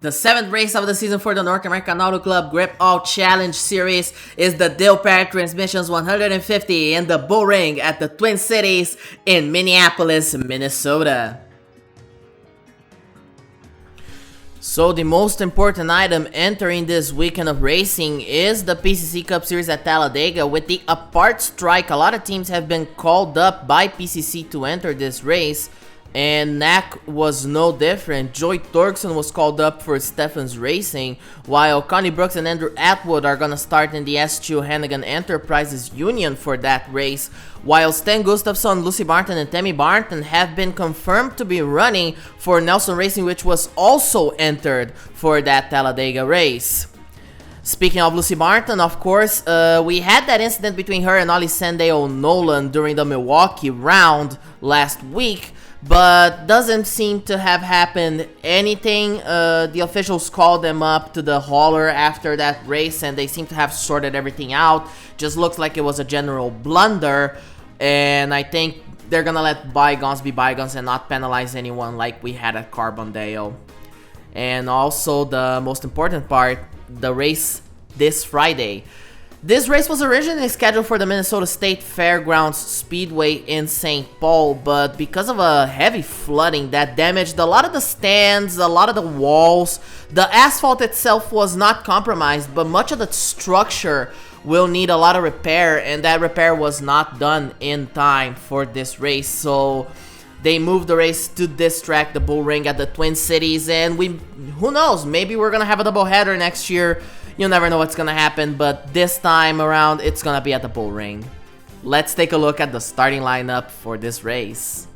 The 7th race of the season for the North American Auto Club GripAll Challenge Series is the Dilpare Transmissions 150 in the Bull Ring at the Twin Cities in Minneapolis, Minnesota. So the most important item entering this weekend of racing is the PCC Cup Series at Talladega. With the apart strike, a lot of teams have been called up by PCC to enter this race, and NAAC was no different. Joey Torkson was called up for Stephens Racing, while Connie Brooks and Andrew Atwood are gonna start in the S2 Hannigan Enterprises Union for that race, while Stan Gustafson, Lucy Barton, and Tammy Barton have been confirmed to be running for Nelson Racing, which was also entered for that Talladega race. Speaking of Lucy Barton, of course, we had that incident between her and Ollie Sandale Nolan during the Milwaukee round last week, but doesn't seem to have happened anything. The officials called them up to the hauler after that race, and they seem to have sorted everything out. Just looks like it was a general blunder, and I think they're gonna let bygones be bygones and not penalize anyone like we had at Carbondale. And also the most important part, the race this Friday. This race was originally scheduled for the Minnesota State Fairgrounds Speedway in St. Paul, but because of a heavy flooding that damaged a lot of the stands, a lot of the walls, the asphalt itself was not compromised, but much of the structure will need a lot of repair, and that repair was not done in time for this race. So they moved the race to this track, the Bull Ring at the Twin Cities, and who knows, maybe we're gonna have a doubleheader next year. You never know what's gonna happen, but this time around, it's gonna be at the Bull Ring. Let's take a look at the starting lineup for this race.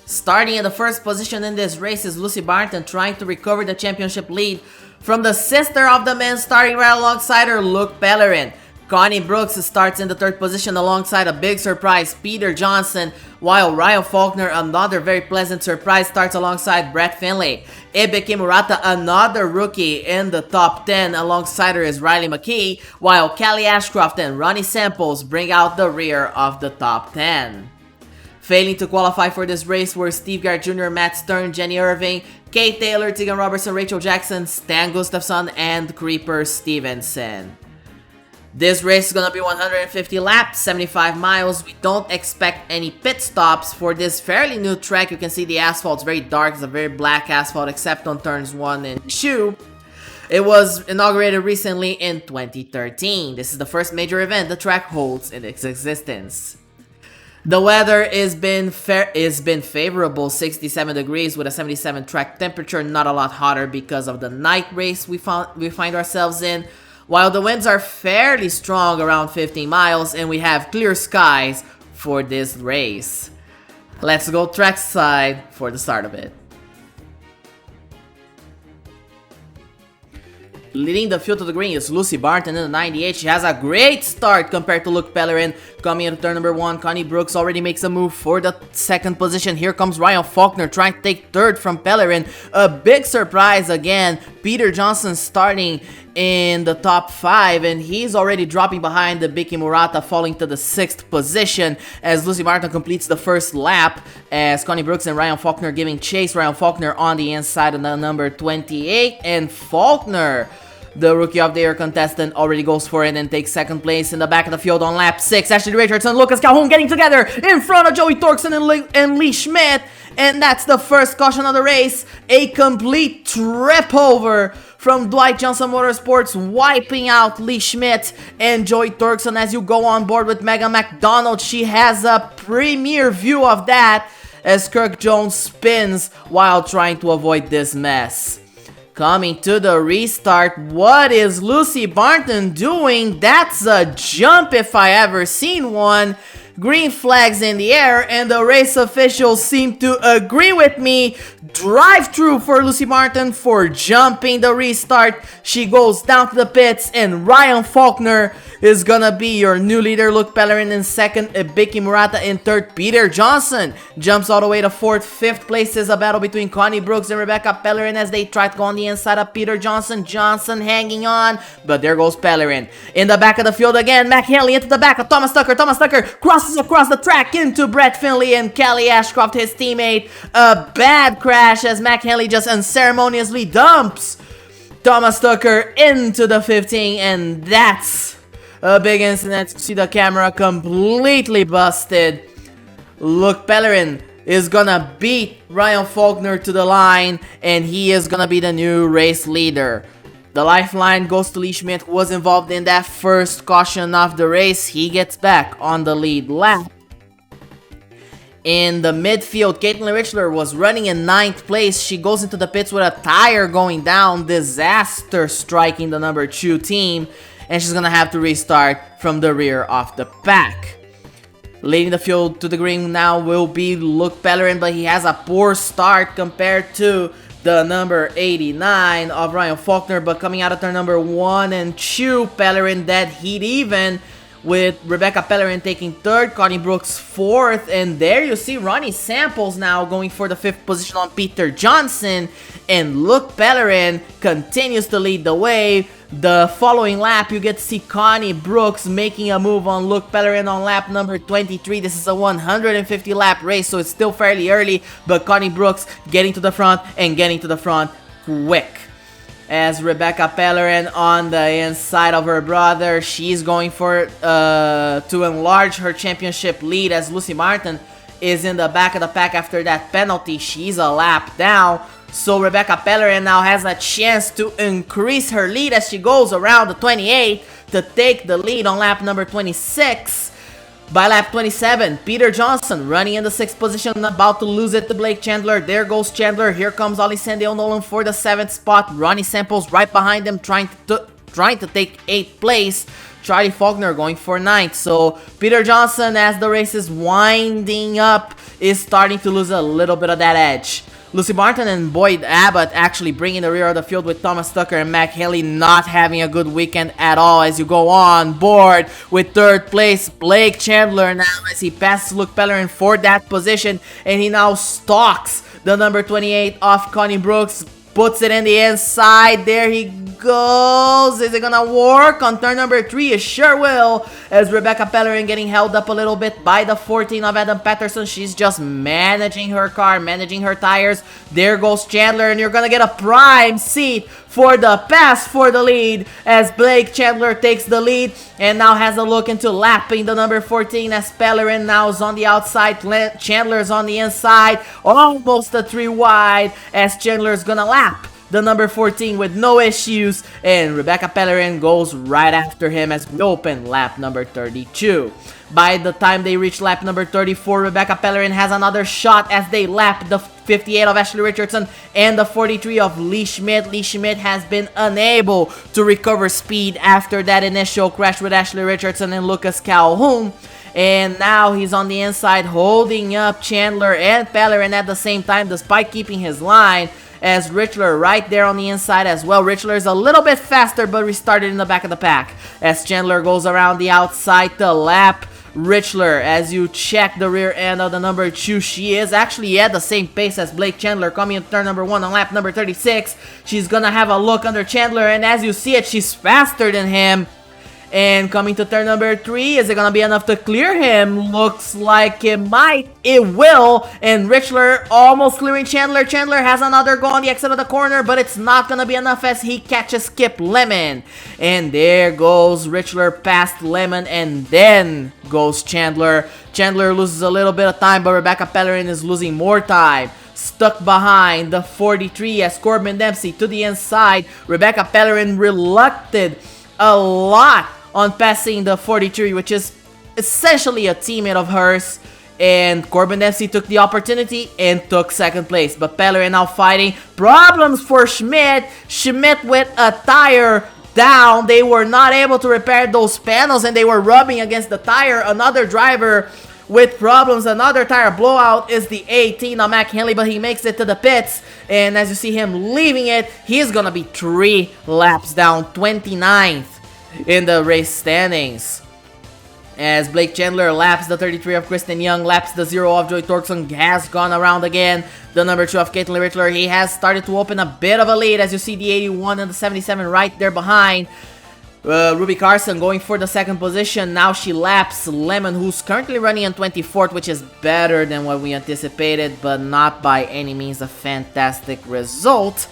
Starting in the first position in this race is Lucy Barton, trying to recover the championship lead from the sister of the men, starting right alongside her, Luke Pellerin. Connie Brooks starts in the third position alongside a big surprise, Peter Johnson, while Ryan Faulkner, another very pleasant surprise, starts alongside Brett Finlay. Ibeki Murata, another rookie, in the top 10, alongside her is Riley McKee, while Callie Ashcroft and Ronnie Samples bring out the rear of the top 10. Failing to qualify for this race were Steve Garrett Jr., Matt Stern, Jenny Irving, Kate Taylor, Tegan Robertson, Rachel Jackson, Stan Gustafson, and Creeper Stevenson. This race is gonna be 150 laps, 75 miles. We don't expect any pit stops for this fairly new track. You can see the asphalt's very dark. It's a very black asphalt except on turns 1 and 2. It was inaugurated recently in 2013. This is the first major event the track holds in its existence. The weather has been favorable, 67 degrees with a 77 track temperature, not a lot hotter because of the night race we find ourselves in. While the winds are fairly strong, around 15 miles, and we have clear skies for this race. Let's go trackside for the start of it. Leading the field to the green is Lucy Barton in the 98. She has a great start compared to Luke Pellerin. Coming into turn number 1, Connie Brooks already makes a move for the second position. Here comes Ryan Faulkner trying to take third from Pellerin. A big surprise again. Peter Johnson starting in the top 5, and he's already dropping behind the Ibeki Murata, falling to the 6th position as Lucy Barton completes the first lap, as Connie Brooks and Ryan Faulkner giving chase. Ryan Faulkner on the inside of the number 28, and Faulkner, the Rookie of the Year contestant, already goes for it and takes second place in the back of the field on lap 6. Ashley Richardson, Lucas Calhoun getting together in front of Joey Torkson and Lee Schmidt. And that's the first caution of the race. A complete trip over from Dwight Johnson Motorsports, wiping out Lee Schmidt and Joey Torkson. As you go on board with Megan McDonald, she has a premier view of that as Kirk Jones spins while trying to avoid this mess. Coming to the restart, what is Lucy Barton doing? That's a jump if I ever seen one. Green flags in the air, and the race officials seem to agree with me. Drive through for Lucy Barton for jumping the restart. She goes down to the pits, and Ryan Faulkner is gonna be your new leader. Luke Pellerin in second, Ibeki Murata in third. Peter Johnson jumps all the way to fourth. Fifth place is a battle between Connie Brooks and Rebecca Pellerin as they try to go on the inside of Peter Johnson. Johnson hanging on, but there goes Pellerin. In the back of the field again, Mac Henley into the back of Thomas Tucker. Thomas Tucker crosses crosses across the track into Brett Finley and Kelly Ashcroft, his teammate. A bad crash as Mac Henley just unceremoniously dumps Thomas Tucker into the 15, and that's a big incident. See the camera completely busted. Luke Pellerin is gonna beat Ryan Faulkner to the line, and he is gonna be the new race leader. The lifeline goes to Lee Schmidt, who was involved in that first caution of the race. He gets back on the lead lap. In the midfield, Caitlin Richler was running in 9th place. She goes into the pits with a tire going down, disaster striking the number 2 team, and she's gonna have to restart from the rear of the pack. Leading the field to the green now will be Luke Pellerin, but he has a poor start compared to the number 89 of Ryan Faulkner. But coming out of turn number 1 and 2, Pellerin dead heat even, with Rebecca Pellerin taking 3rd, Connie Brooks 4th, and there you see Ronnie Samples now going for the 5th position on Peter Johnson, and Luke Pellerin continues to lead the way. The following lap, you get to see Connie Brooks making a move on Luke Pellerin on lap number 23. This is a 150 lap race, so it's still fairly early, but Connie Brooks getting to the front and getting to the front quick. As Rebecca Pellerin on the inside of her brother, she's going for to enlarge her championship lead, as Lucy Martin is in the back of the pack after that penalty. She's a lap down. So Rebecca Pellerin now has a chance to increase her lead as she goes around the 28 to take the lead on lap number 26. By lap 27, Peter Johnson running in the 6th position, about to lose it to Blake Chandler. There goes Chandler. Here comes Alessandra O'Nolan for the 7th spot. Ronnie Samples right behind them, trying to take 8th place. Charlie Faulkner going for 9th. So Peter Johnson, as the race is winding up, is starting to lose a little bit of that edge. Lucy Martin and Boyd Abbott actually bringing the rear of the field, with Thomas Tucker and Mac Haley not having a good weekend at all. As you go on board with 3rd place, Blake Chandler now as he passes Luke Pellerin for that position, and he now stalks the number 28 of Connie Brooks, puts it in the inside. There he goes. Is it gonna work on turn number 3? It sure will, as Rebecca Pellerin getting held up a little bit by the 14 of Adam Patterson. She's just managing her car, managing her tires. There goes Chandler, and you're gonna get a prime seat for the pass for the lead, as Blake Chandler takes the lead and now has a look into lapping the number 14, as Pellerin now is on the outside, Chandler's on the inside, almost a 3 wide, as Chandler's gonna lap the number 14 with no issues, and Rebecca Pellerin goes right after him as we open lap number 32. By the time they reach lap number 34, Rebecca Pellerin has another shot as they lap the 58 of Ashley Richardson and the 43 of Lee Schmidt. Lee Schmidt has been unable to recover speed after that initial crash with Ashley Richardson and Lucas Calhoun. And now he's on the inside holding up Chandler and Pellerin at the same time, despite keeping his line, as Richler right there on the inside as well. Richler is a little bit faster, but restarted in the back of the pack as Chandler goes around the outside to lap Richler. As you check the rear end of the number 2, she is actually at the same pace as Blake Chandler, coming in turn number 1 on lap number 36. She's gonna have a look under Chandler, and as you see it, she's faster than him. And coming to turn number 3, is it gonna be enough to clear him? Looks like it might. It will. And Richler almost clearing Chandler. Chandler has another go on the exit of the corner, but it's not gonna be enough as he catches Skip Lemon. And there goes Richler past Lemon, and then goes Chandler. Chandler loses a little bit of time, but Rebecca Pellerin is losing more time. Stuck behind the 43 as Corbin Dempsey to the inside. Rebecca Pellerin reluctant a lot on passing the 43, which is essentially a teammate of hers, and Corbin Dempsey took the opportunity and took 2nd place. But Pellerin now fighting problems for Schmidt. Schmidt with a tire down. They were not able to repair those panels, and they were rubbing against the tire. Another driver with problems, another tire blowout, is the 18 of Mac Henley, but he makes it to the pits, and as you see him leaving it, he's gonna be 3 laps down, 29th in the race standings. As Blake Chandler laps the 33 of Kristen Young, laps the 0 of Joy Torkson, has gone around again. The number 2 of Caitlin Richler, he has started to open a bit of a lead, as you see the 81 and the 77 right there behind. Ruby Carson going for the second position. Now she laps Lemon, who's currently running on 24th, which is better than what we anticipated, but not by any means a fantastic result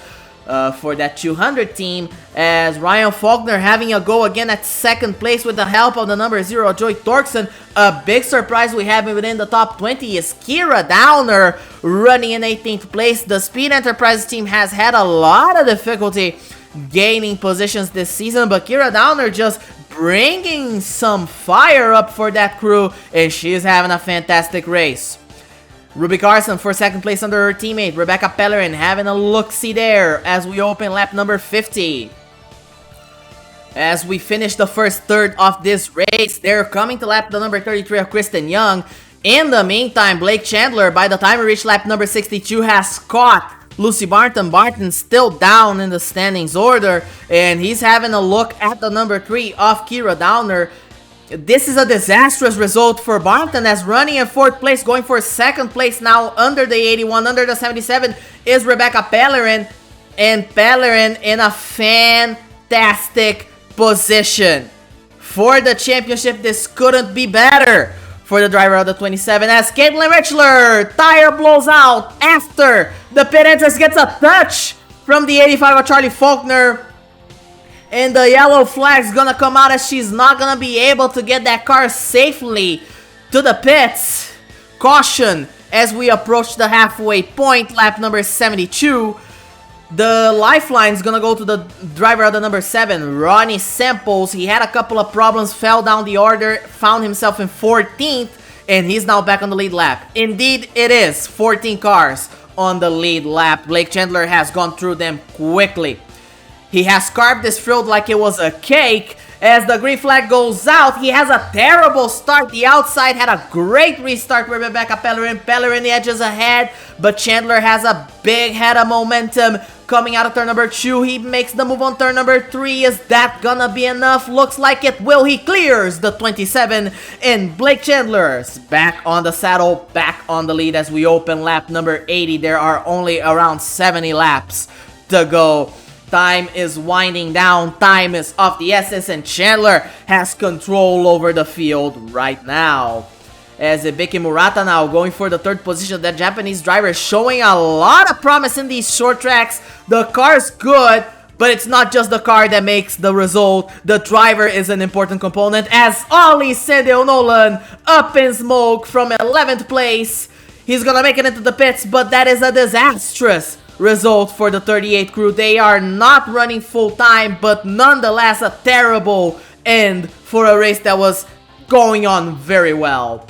for that 200 team, as Ryan Faulkner having a go again at second place with the help of the number 0, Joy Torkson. A big surprise we have within the top 20 is Kira Downer running in 18th place. The Speed Enterprises team has had a lot of difficulty gaining positions this season, but Kira Downer just bringing some fire up for that crew, and she's having a fantastic race. Ruby Carson for second place under her teammate Rebecca Pellerin, having a look-see there as we open lap number 50. As we finish the first third of this race, they're coming to lap the number 33 of Kristen Young. In the meantime, Blake Chandler, by the time we reach lap number 62, has caught Lucy Barton. Barton's still down in the standings order, and he's having a look at the number 3 of Kira Downer. This is a disastrous result for Barton, as running in 4th place, going for 2nd place now under the 81, under the 77 is Rebecca Pellerin, and Pellerin in a fantastic position. For the championship, this couldn't be better for the driver of the 27, as Caitlin Richler, tire blows out after the pit entrance, gets a touch from the 85 of Charlie Faulkner. And the yellow flag's gonna come out, as she's not gonna be able to get that car safely to the pits. Caution as we approach the halfway point, lap number 72. The lifeline's gonna go to the driver of the number 7, Ronnie Samples. He had a couple of problems, fell down the order, found himself in 14th, and he's now back on the lead lap. Indeed, it is 14 cars on the lead lap. Blake Chandler has gone through them quickly. He has carved this field like it was a cake. As the green flag goes out, he has a terrible start. The outside had a great restart with Rebecca Pellerin. Pellerin edges ahead, but Chandler has a big head of momentum. Coming out of turn number 2, he makes the move on turn number 3. Is that gonna be enough? Looks like it will. He clears the 27, and Blake Chandler's back on the saddle, back on the lead as we open lap number 80. There are only around 70 laps to go. Time is winding down, time is of the essence, and Chandler has control over the field right now. As Ibiki Murata now going for the 3rd position, the Japanese driver showing a lot of promise in these short tracks. The car's good, but it's not just the car that makes the result. The driver is an important component, as Ollie Sendeo Nolan up in smoke from 11th place. He's gonna make it into the pits, but that is a disastrous result for the 38 crew. They are not running full time, but nonetheless a terrible end for a race that was going on very well.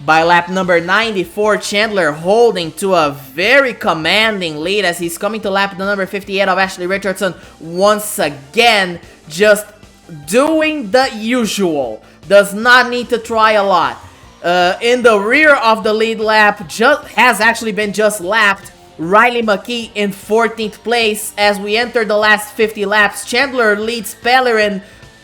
By lap number 94, Chandler holding to a very commanding lead as he's coming to lap the number 58 of Ashley Richardson. Once again, just doing the usual. Does not need to try a lot. In the rear of the lead lap, has actually been just lapped. Riley McKee in 14th place. As we enter the last 50 laps, Chandler leads Pellerin,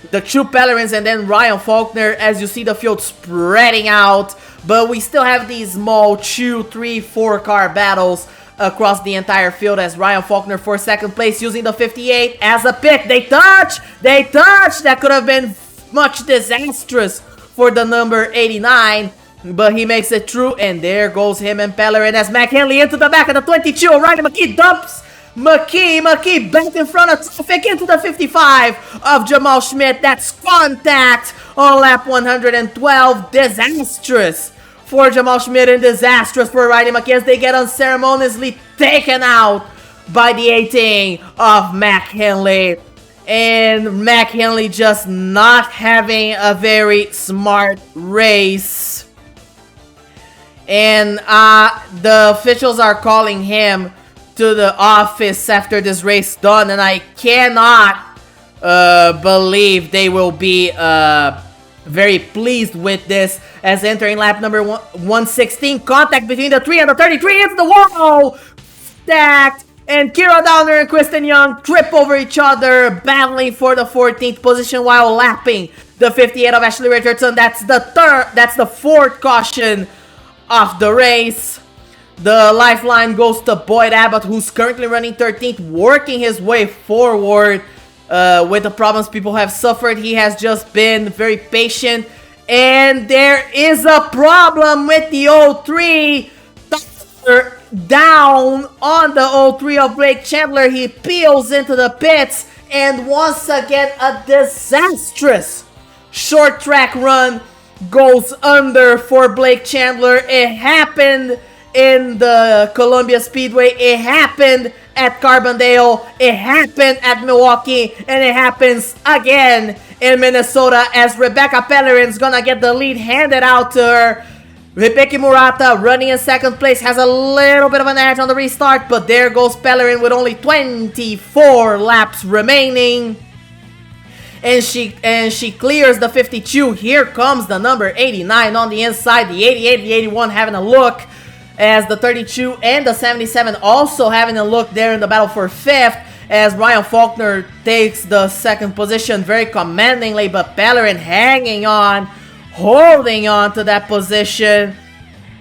the 2 Pellerins, and then Ryan Faulkner, as you see the field spreading out. But we still have these small 2, 3, 4 car battles across the entire field, as Ryan Faulkner for 2nd place using the 58 as a pick. They touch! That could have been much disastrous for the number 89. But he makes it through, and there goes him and Pellerin as Mac Henley into the back of the 22. Riley McKee dumps McKee back in front of traffic into the 55 of Jamal Schmidt. That's contact on lap 112. Disastrous for Jamal Schmidt and disastrous for Riley McKee as they get unceremoniously taken out by the 18 of Mac Henley. And Mac Henley just not having a very smart race. And the officials are calling him to the office after this race done, and I cannot believe they will be very pleased with this, as entering lap number 116, contact between the 3 and the 33, it's the wall! Stacked, and Kira Downer and Kristen Young trip over each other, battling for the 14th position while lapping the 58 of Ashley Richardson. That's the 4th caution of the race. The lifeline goes to Boyd Abbott, who's currently running 13th, working his way forward. with the problems people have suffered. He has just been very patient. And there is a problem with the 0-3. Down on the 0-3 of Blake Chandler. He peels into the pits. And once again, a disastrous short track run goes under for Blake Chandler. It happened in the Columbia Speedway. It happened at Carbondale. It happened at Milwaukee. And it happens again in Minnesota as Rebecca Pellerin's gonna get the lead handed out to her. Hibiki Murata running in second place has a little bit of an edge on the restart, but there goes Pellerin with only 24 laps remaining. And she clears the 52. Here comes the number 89 on the inside. The 88, the 81 having a look, as the 32 and the 77 also having a look there in the battle for 5th, as Ryan Faulkner takes the 2nd position very commandingly, but Pellerin hanging on, holding on to that position.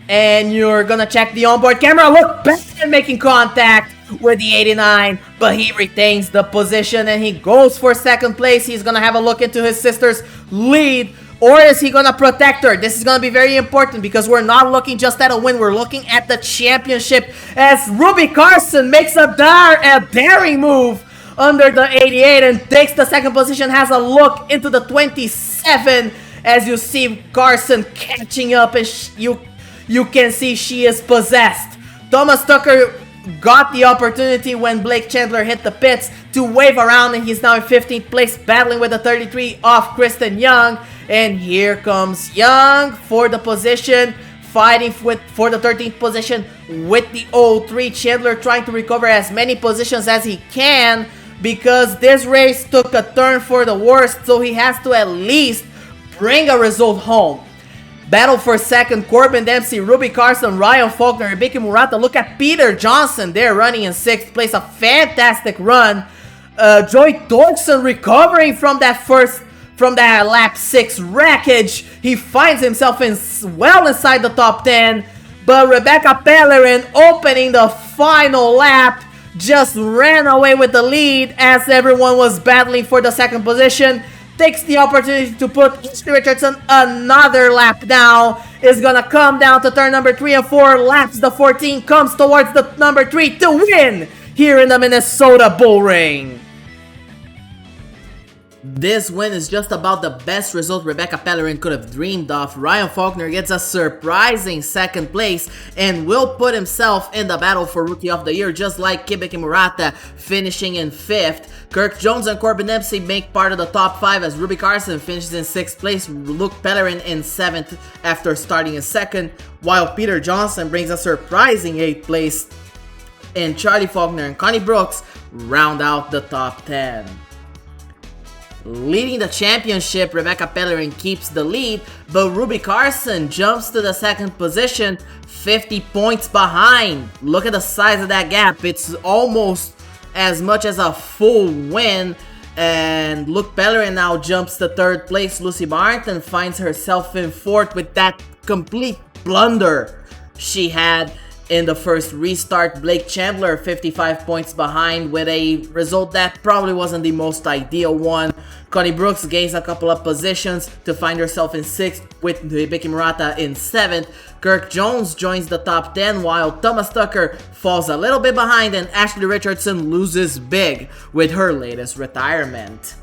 And you're gonna check the onboard camera. Look, Pellerin making contact with the 89, but he retains the position and he goes for 2nd place. He's gonna have a look into his sister's lead, or is he gonna protect her? This is gonna be very important because we're not looking just at a win, we're looking at the championship, as Ruby Carson makes a daring move under the 88 and takes the 2nd position, has a look into the 27, as you see Carson catching up, and you can see she is possessed. Thomas Tucker got the opportunity when Blake Chandler hit the pits to wave around, and he's now in 15th place battling with the 33 of Kristen Young. And here comes Young for the position, fighting for the 13th position with the 0-3. Chandler trying to recover as many positions as he can because this race took a turn for the worst, so he has to at least bring a result home. Battle for 2nd, Corbin Dempsey, Ruby Carson, Ryan Faulkner, Hibiki Murata. Look at Peter Johnson there running in 6th place. A fantastic run. Joey Dorkson recovering from that lap 6 wreckage. He finds himself well inside the top 10. But Rebecca Pellerin, opening the final lap, just ran away with the lead as everyone was battling for the 2nd position. Takes the opportunity to put Ashley Richardson another lap down. Is gonna come down to turn number 3 and 4. Laps the 14, comes towards the number 3 to win here in the Minnesota Bull Ring. This win is just about the best result Rebecca Pellerin could have dreamed of. Ryan Faulkner gets a surprising 2nd place and will put himself in the battle for Rookie of the Year, just like Hibiki Murata finishing in 5th. Kirk Jones and Corbin Dempsey make part of the top 5 as Ruby Carson finishes in 6th place, Luke Pellerin in 7th after starting in 2nd, while Peter Johnson brings a surprising 8th place, and Charlie Faulkner and Connie Brooks round out the top 10. Leading the championship, Rebecca Pellerin keeps the lead, but Ruby Carson jumps to the 2nd position, 50 points behind. Look at the size of that gap. It's almost as much as a full win. And Luke Pellerin now jumps to 3rd place. Lucy Barrington finds herself in 4th with that complete blunder she had in the first restart. Blake Chandler 55 points behind with a result that probably wasn't the most ideal one. Connie Brooks gains a couple of positions to find herself in 6th with Hibiki Murata in 7th. Kirk Jones joins the top 10 while Thomas Tucker falls a little bit behind, and Ashley Richardson loses big with her latest retirement.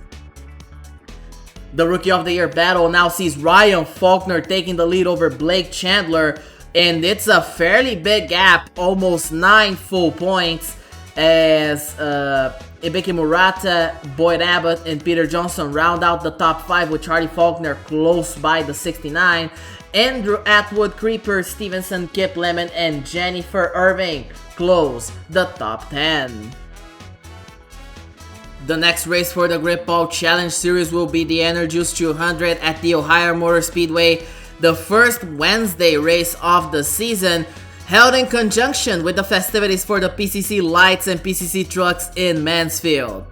The Rookie of the Year battle now sees Ryan Faulkner taking the lead over Blake Chandler, and it's a fairly big gap, almost 9 full points, as Hibiki Murata, Boyd Abbott, and Peter Johnson round out the top 5 with Charlie Faulkner close by the 69. Andrew Atwood, Creeper, Stevenson, Kip Lemon, and Jennifer Irving close the top 10. The next race for the GripAll Challenge Series will be the Energize 200 at the Ohio Motor Speedway, the first Wednesday race of the season, held in conjunction with the festivities for the PCC Lights and PCC Trucks in Mansfield.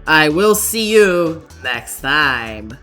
I will see you next time.